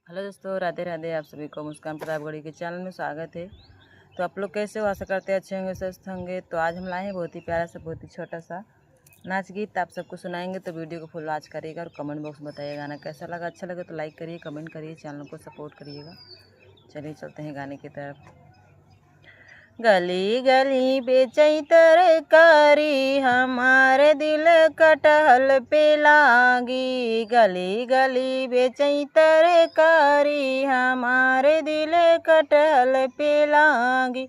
Hello दोस्तों, राधे राधे। आप सभी को मुस्कान प्रतापगढ़ी के चैनल में स्वागत है। तो आप लोग कैसे हो? आशा करते हैं अच्छे होंगे, स्वस्थ होंगे। तो आज हम लाए हैं बहुत ही प्यारा सा, बहुत ही छोटा सा नाच गीत आप सबको सुनाएंगे। तो वीडियो को फुल वॉच करिएगा और कमेंट बॉक्स में बताइएगा गाना कैसा लगा। अच्छा लगे तो लाइक करिए, कमेंट करिए, चैनल को सपोर्ट करिएगा। चलिए चलते हैं गाने की तरफ। गली गली बेचई तरकारी, हमारे दिल कटहल पे लागी। गली गली बेचई तरकारी, हमारे दिल कटहल पे लागी।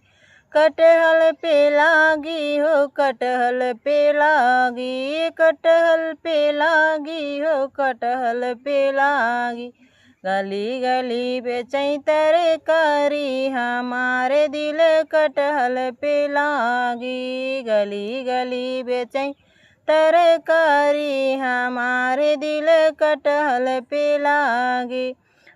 कटहल पे लागी हो, कटहल पे लागी, कटहल पे लागी हो, कटहल पे लागी। गली गली बेचई तरकारी, हमारे दिल कटहल पे लागी। गली गली बेचई तरकारी, हमारे दिल कटहल पे लागी।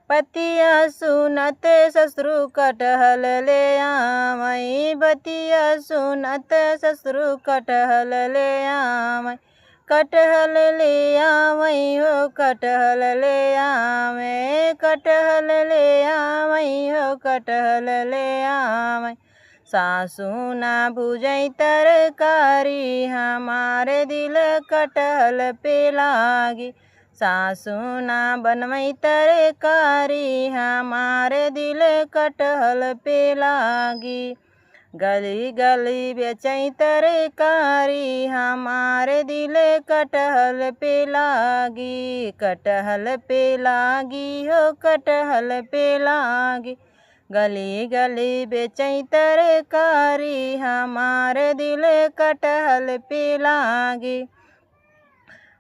पतिया सुनत ससुरु कटहल ले आवई, बतिया सुनत ससुरु कटहल ले आवई। कटहल ले आवई हो, कटहल ले आवे, कटहल ले आवई हो, कटहल ले आवई। सासू ना भुजई तरकारी, हमारे दिल कटहल पे लागी। सासू ना बनवई तरकारी, हमारे दिल कटहल पे लागी। गली गली बेचई तरकारी, हमारे दिल कटहल पे लागी। कटहल पे लागी हो, कटहल पे लागी। गली गली बेचई तरकारी, हमारे दिल कटहल पे लागी।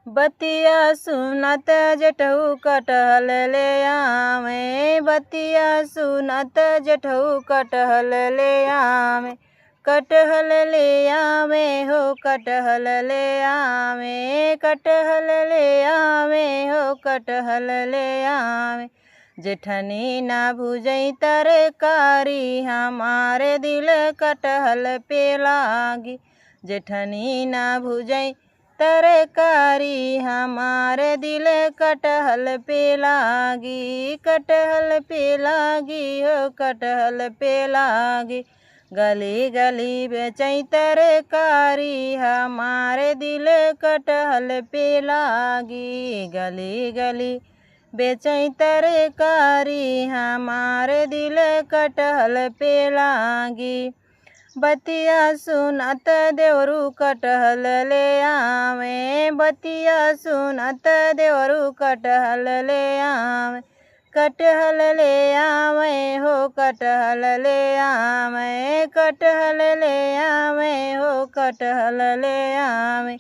बतिया सुनत जेठऊ कटहल ले आवे, बतिया सुनत जेठऊ कटहल ले आवे। कटहल ले आवे हो, कटहल ले आवे, कटहल ले आवे हो, कटहल ले आवे। जेठनी ना भुजई तरकारी, हमारे दिल कटहल पे लागी। जेठनी ना भुजई तरकारी, हमारे दिल कटहल पे लागी। कटहल पे लागी हो, कटहल पे लागी। गली गली बेचई तरकारी, हमारे दिल कटहल पे लागी। गली गली बेचई तरकारी, हमारे दिल कटहल पे लागी। बतिया सुनत देवरू कटहल ले आवे, बतिया सुनत देवरू कटहल ले आवे। कटहल ले आवे हो, कटहल ले आवे, कटहल ले आवे हो, कटहल ले आवे।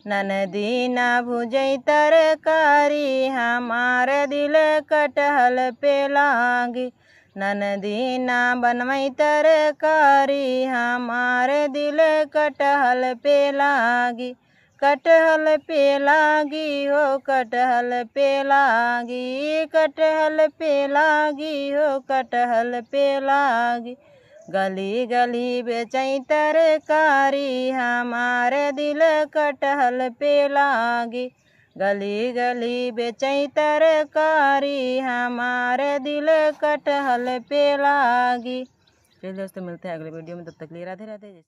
ननदी ना भुजई तरकारी, हमारे दिल कटहल पे लागी। ननदी ना बनवई तरकारी, हमारे दिल कटहल पे लागी। कटहल पे लागी हो, कटहल पे लागी, कटहल पे लागी हो, कटहल पे लागी। गली गली बेचई तरकारी, हमारे दिल कटहल पे लागी। गली गली बेचई तरकारी, हमारे दिल कटहल पे लागी। चलिए दोस्तों, मिलते हैं अगले वीडियो में। तब तक लिए राधे राधे।